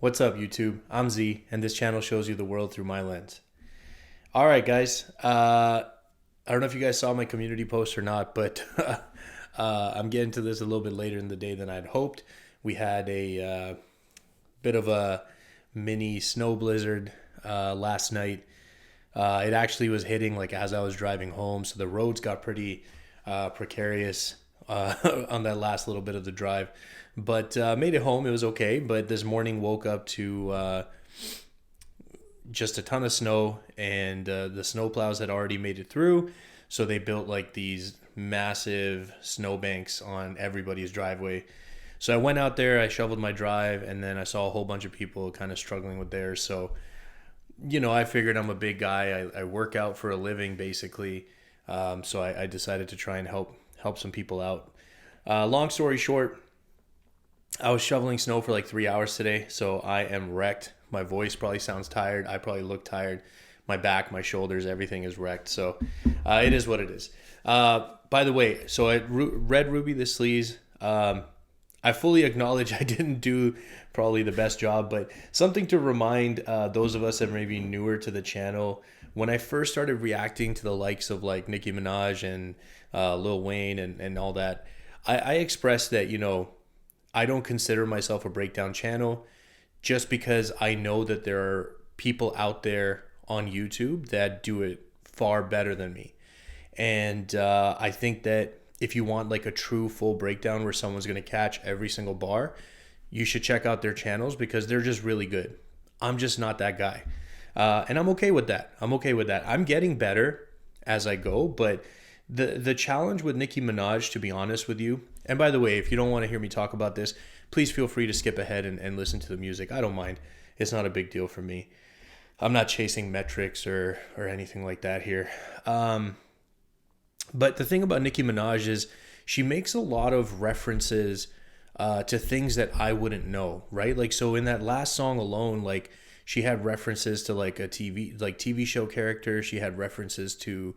What's up, YouTube? I'm Z, and this channel shows you the world through my lens. All right, guys. I don't know if you guys saw my community post or not, but I'm getting to this a little bit later in the day than I'd hoped. We had a bit of a mini snow blizzard last night. It actually was hitting like as I was driving home, so the roads got pretty precarious on that last little bit of the drive. But made it home. It was okay. But this morning woke up to just a ton of snow, and the snowplows had already made it through. So they built like these massive snowbanks on everybody's driveway. So I went out there, I shoveled my drive, and then I saw a whole bunch of people kind of struggling with theirs. So, you know, I figured I'm a big guy. I work out for a living, basically. So I decided to try and help some people out. Long story short, I was shoveling snow for like 3 hours today, so I am wrecked. My voice probably sounds tired. I probably look tired. My back, my shoulders, everything is wrecked. So it is what it is. By the way, so I read Ruby the Sleaze. I fully acknowledge I didn't do probably the best job, but something to remind those of us that may be newer to the channel. When I first started reacting to the likes of like Nicki Minaj and Lil Wayne and all that, I expressed that, you know, I don't consider myself a breakdown channel just because I know that there are people out there on YouTube that do it far better than me. And I think that if you want like a true full breakdown where someone's going to catch every single bar, you should check out their channels because they're just really good. I'm just not that guy. And I'm okay with that. I'm getting better as I go, but the challenge with Nicki Minaj, to be honest with you, and by the way, if you don't want to hear me talk about this, please feel free to skip ahead and listen to the music. I don't mind. It's not a big deal for me. I'm not chasing metrics or anything like that here. But the thing about Nicki Minaj is she makes a lot of references to things that I wouldn't know, right? Like, so in that last song alone, like she had references to like a TV show character. She had references to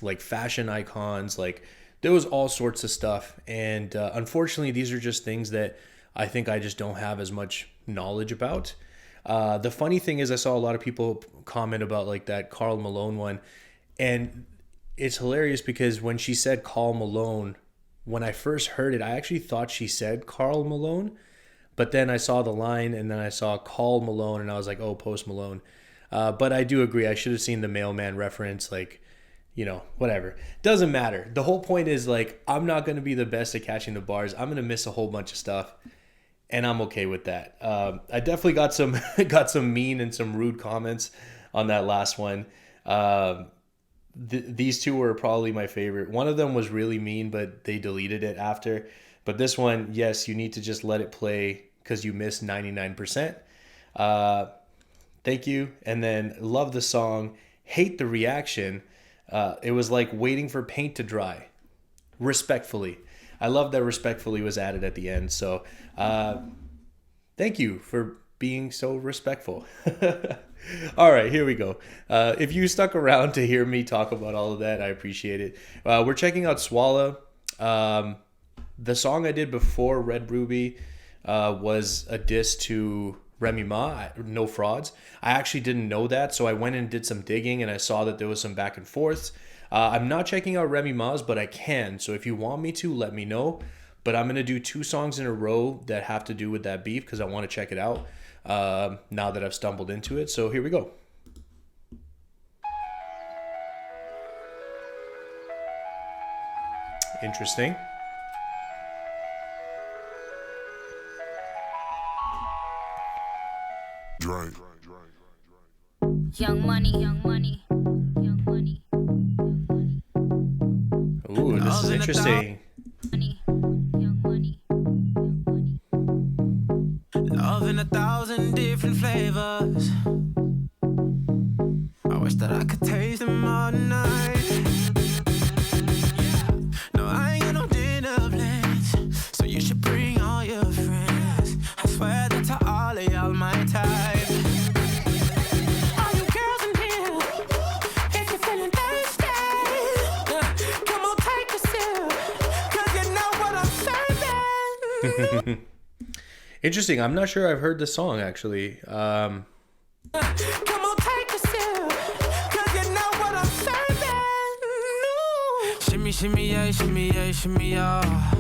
like fashion icons. Like there was all sorts of stuff. And unfortunately, these are just things that I think I just don't have as much knowledge about. The funny thing is I saw a lot of people comment about like that Karl Malone one. And it's hilarious because when she said Karl Malone, when I first heard it, I actually thought she said Karl Malone. But then I saw the line and then I saw Karl Malone and I was like, oh, Post Malone. But I do agree. I should have seen the mailman reference, like, you know, whatever. Doesn't matter. The whole point is like, I'm not going to be the best at catching the bars. I'm going to miss a whole bunch of stuff. And I'm okay with that. I definitely got some mean and some rude comments on that last one. These two were probably my favorite. One of them was really mean, but they deleted it after. But this one, yes, you need to just let it play because you missed 99%. Thank you. And then love the song. Hate the reaction. It was like waiting for paint to dry. Respectfully. I love that respectfully was added at the end. So thank you for being so respectful. All right, here we go. If you stuck around to hear me talk about all of that, I appreciate it. We're checking out Swalla. The song I did before Red Ruby was a diss to Remy Ma, No Frauds. I actually didn't know that, so I went and did some digging, and I saw that there was some back and forths. I'm not checking out Remy Ma's, but I can. So if you want me to, let me know. But I'm going to do 2 songs in a row that have to do with that beef because I want to check it out now that I've stumbled into it. So here we go. Interesting. Drake. Young money, young money, young money. Ooh, this is interesting. Money, young money, young money. Love in 1,000 different flavors. I wish that I could taste them all night. No, I ain't got no dinner plans, so you should bring all your friends. I swear that to all of y'all my type. All you girls in here, if you're feeling thirsty, come on, take a sip, 'cause you know what I'm serving. Interesting. I'm not sure I've heard the song actually. Come on, take a sip, 'cause you know what I'm serving. No. Shimmy, shimmy, yeah, shimmy, yeah, shimmy, yeah.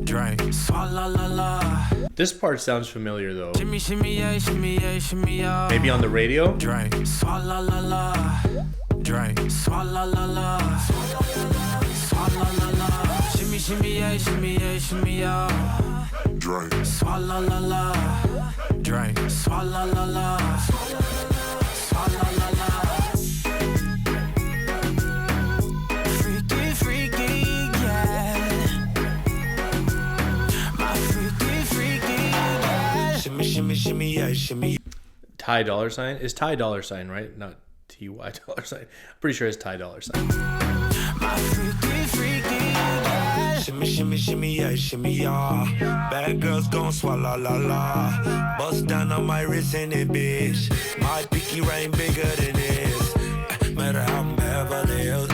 Drink, swalla la la. This part sounds familiar though. Shimmy, shimmy, yeah, shimmy, yeah, shimmy, yeah. Maybe on the radio? Drink, swalla la la. Drink, swalla la la. Swalla la la. Shimmy, shimmy, yeah, shimmy, yeah, shimmy, yeah. Drink, swalla la la. Drink, swalla la la. Swalla la la. Freaky, freaky, yeah. My freaky, freaky, yeah. Shimmy, shimmy, shimmy, yeah, shimmy. Ty Dollar Sign? Is Ty Dollar Sign, right? Not T-Y Dollar Sign. I'm pretty sure it's Ty Dollar Sign. My freaky, freaky, yeah. Shimmy, shimmy, shimmy, yeah, shimmy, yeah. Bad girls gon' swallow la la. Bust down on my wrist in it, bitch. My pinky ring bigger than this. Matter how I'm Beverly Hills.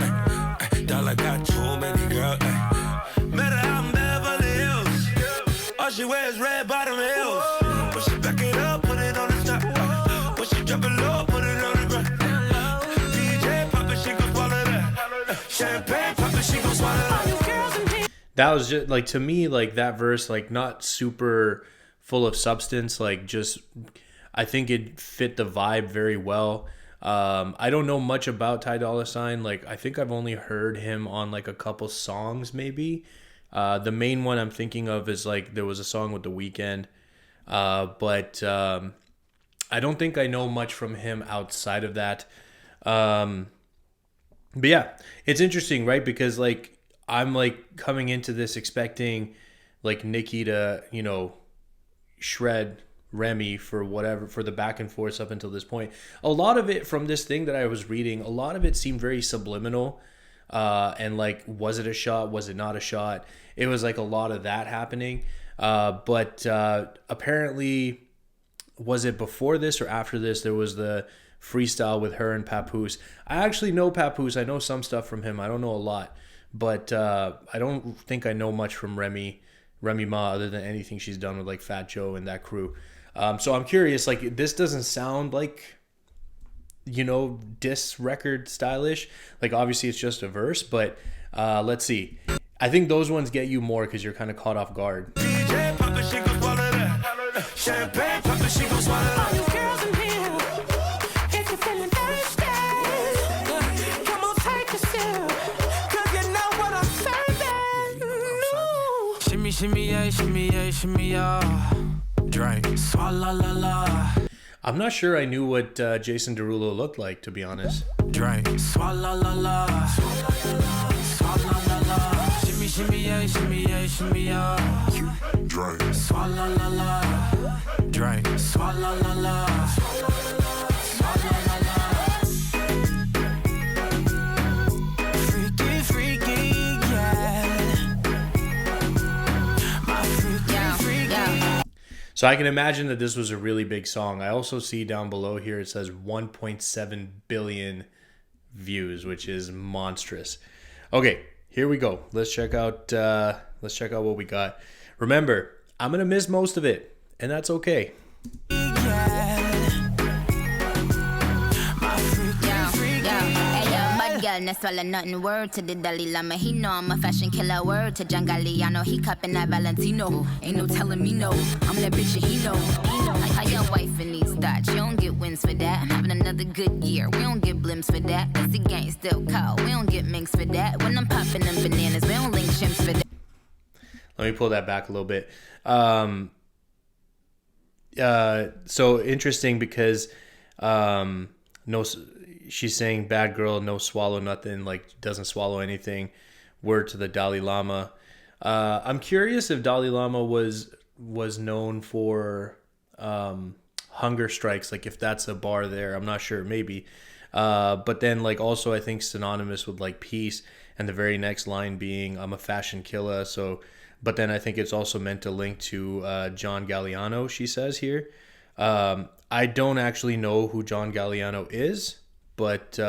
Dollar got too many girls. Matter how I'm Beverly Hills. All she wears red bottom heels. When she back it up, put it on the top. When she drop it low, put it on the ground. DJ pop it, she gon' swallow that. Champagne pop it, she gon' swallow that. That was just like, to me, like that verse, like not super full of substance, like just, I think it fit the vibe very well. I don't know much about Ty Dolla Sign. Like, I think I've only heard him on like a couple songs maybe. The main one I'm thinking of is like, there was a song with The Weeknd. But I don't think I know much from him outside of that. But yeah, it's interesting, right? Because like, I'm like coming into this expecting like Nicki to, you know, shred Remy for whatever, for the back and forth up until this point. A lot of it from this thing that I was reading, a lot of it seemed very subliminal. And like, was it a shot? Was it not a shot? It was like a lot of that happening. But apparently, was it before this or after this? There was the freestyle with her and Papoose. I actually know Papoose. I know some stuff from him. I don't know a lot. But I don't think I know much from Remy Ma other than anything she's done with like Fat Joe and that crew. So I'm curious, like this doesn't sound like, you know, diss record stylish. Like obviously it's just a verse, but let's see. I think those ones get you more because you're kind of caught off guard. DJ pop it, she gon' swallow that. Champagne pop it, she gon' swallow that. All you girls in here, if you're feeling thirsty, come on, take a sip, 'cause you know what I'm serving. No. Shimmy, shimmy, yeah, shimmy, yeah, shimmy, yeah. Drink, swalla la la. I'm not sure I knew what Jason Derulo looked like, to be honest. Drink, swalla la la. Swalla la la. Shimmy, shimmy, yeah, shimmy, yeah, shimmy, yeah. Drink, swalla la la. Drink, swalla la la. Swalla la la. Freaky, freaky, yeah. My freaky, freaky. So I can imagine that this was a really big song. I also see down below here it says 1.7 billion views, which is monstrous. Okay, here we go. Let's check out what we got. Remember, I'm gonna miss most of it, and that's okay. Girl, no swallow nothing. Word to the Dalai Lama. He know I'm a fashion killer. Word to John Galliano. He cupping that Valentino. Ain't no telling me no. I'm that bitch and he know. Like how your wife in these thoughts. You don't get wins for that. I'm having another good year. We don't get blimps for that. Cause the gang still call. We don't get minks for that. When I'm popping them bananas, we don't link chimps for that. Let me pull that back a little bit. So interesting because no, she's saying bad girl, no swallow nothing, like doesn't swallow anything. Word to the Dalai Lama. I'm curious if Dalai Lama was known for hunger strikes, like if that's a bar there. I'm not sure, maybe. But then like also I think synonymous with like peace, and the very next line being I'm a fashion killer. So, but then I think it's also meant to link to John Galliano, she says here. I don't actually know who John Galliano is, but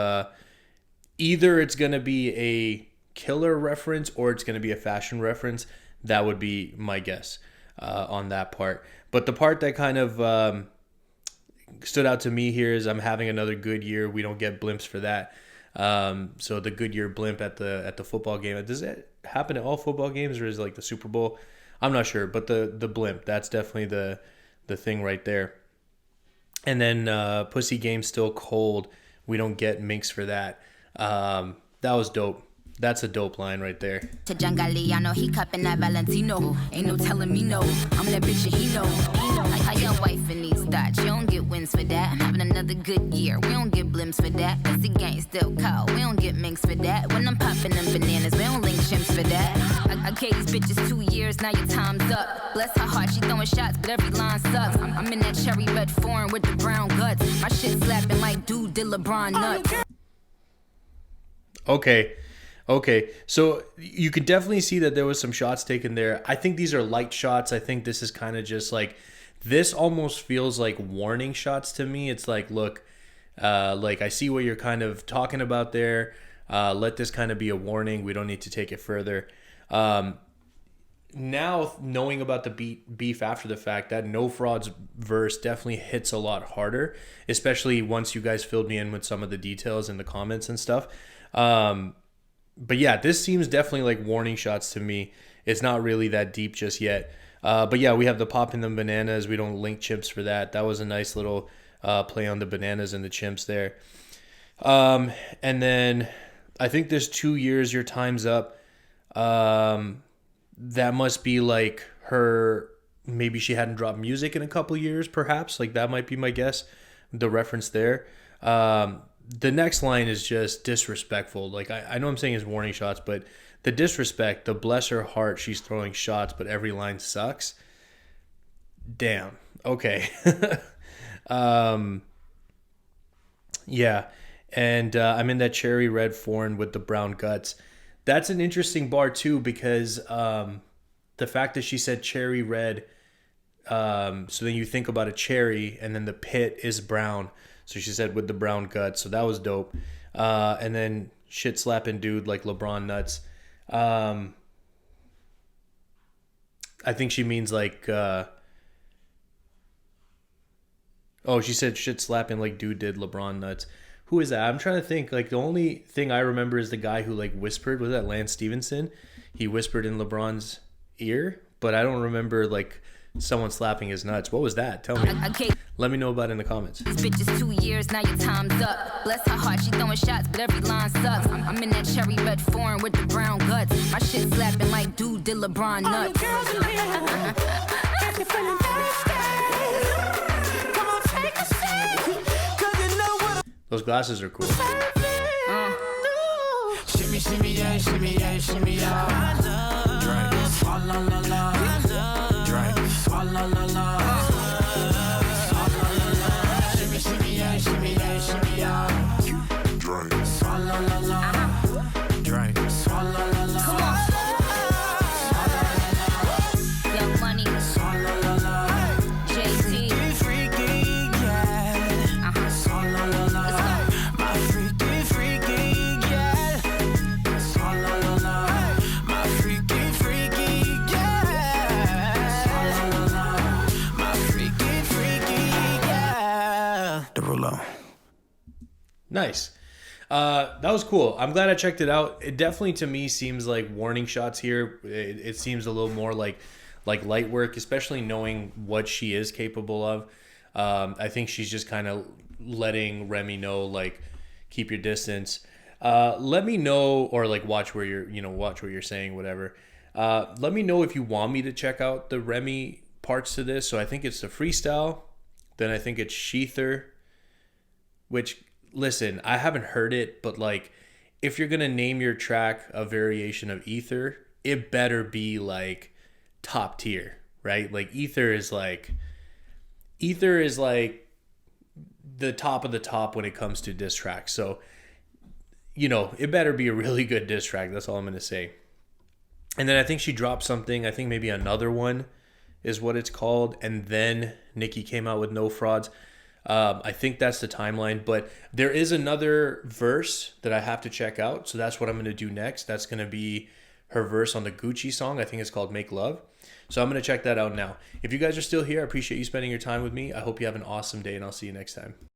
either it's going to be a killer reference or it's going to be a fashion reference. That would be my guess on that part. But the part that kind of stood out to me here is I'm having another good year. We don't get blimps for that. So the good year blimp at the football game. Does that happen at all football games, or is it like the Super Bowl? I'm not sure, but the blimp, that's definitely the thing right there. And then Pussy Game Still Cold. We don't get minks for that. That was dope. That's a dope line right there. To Jangali, I know he cupping that Valentino. Ain't no telling me no. I'm that bitch and he know. How your wife in these thoughts? You don't get wins for that. I'm having another good year. We don't get blimps for that. Cause the gang still cold. We don't get minks for that. When I'm popping them bananas, we don't link chimps for that. I gave these bitches 2 years, now your time's up. Bless her heart, she throwing shots, but every line sucks. I'm in that cherry red foreign with the brown guts. My shit slapping like dude did LeBron nuts. Okay, so you could definitely see that there was some shots taken there. I think these are light shots. I think this is kind of just like, this almost feels like warning shots to me. It's like, look, like I see what you're kind of talking about there. Let this kind of be a warning. We don't need to take it further. Now knowing about the beef after the fact, that No Frauds verse definitely hits a lot harder, especially once you guys filled me in with some of the details in the comments and stuff. But yeah, this seems definitely like warning shots to me. It's not really that deep just yet. But yeah, we have the popping them bananas. We don't link chimps for that. That was a nice little play on the bananas and the chimps there. And then I think there's 2 years, your time's up. That must be like her, maybe she hadn't dropped music in a couple years, perhaps. Like that might be my guess, the reference there. The next line is just disrespectful. Like I know I'm saying it's warning shots, but the disrespect, the bless her heart, she's throwing shots, but every line sucks. Damn. Okay. Yeah. And I'm in that cherry red foreign with the brown guts. That's an interesting bar too, because the fact that she said cherry red, so then you think about a cherry and then the pit is brown. So she said with the brown guts. So that was dope. And then shit slapping dude like LeBron nuts. I think she means like, she said shit slapping like dude did LeBron nuts. Who is that? I'm trying to think. Like the only thing I remember is the guy who like whispered. Was that Lance Stevenson? He whispered in LeBron's ear, but I don't remember like someone slapping his nuts. What was that? Tell me. Let me know about it in the comments. These bitches 2 years, now your time's up. Bless her heart, she throwing shots, but every line sucks. I'm in that cherry red foreign with the brown guts. My shit slapping like dude did LeBron nuts. All the girls in here, if you're feeling thirsty, come on, take a seat. Cause you know what Those glasses are cool. Shimmy, shimmy, yeah, shimmy, yeah, shimmy, yeah. Drink, swalla la la. Drink, swalla la la. Shimmy, shimmy, yeah, shimmy, yeah, shimmy, yeah. Drink, swalla la la. Drink, swalla la la. Young Money, Swalla la la. Jay-Z. Freaky, yeah. Swalla la la. My freaky, yeah. Swalla la la. My freaky, yeah. My freaky, yeah. Derulo. Nice. That was cool. I'm glad I checked it out. It definitely to me seems like warning shots here. It seems a little more like light work, especially knowing what she is capable of. I think she's just kind of letting Remy know, like, keep your distance. Let me know, or like watch what you're saying, whatever. Let me know if you want me to check out the Remy parts to this. So I think it's the freestyle. Then I think it's Sheether, which, listen, I haven't heard it, but like, if you're gonna name your track a variation of Ether, it better be like top tier, right? Like Ether is like the top of the top when it comes to diss tracks. So, it better be a really good diss track. That's all I'm gonna say. And then I think she dropped something. I think maybe Another One is what it's called. And then Nicki came out with No Frauds. I think that's the timeline, but there is another verse that I have to check out. So that's what I'm going to do next. That's going to be her verse on the Gucci song. I think it's called Make Love. So I'm going to check that out now. If you guys are still here, I appreciate you spending your time with me. I hope you have an awesome day, and I'll see you next time.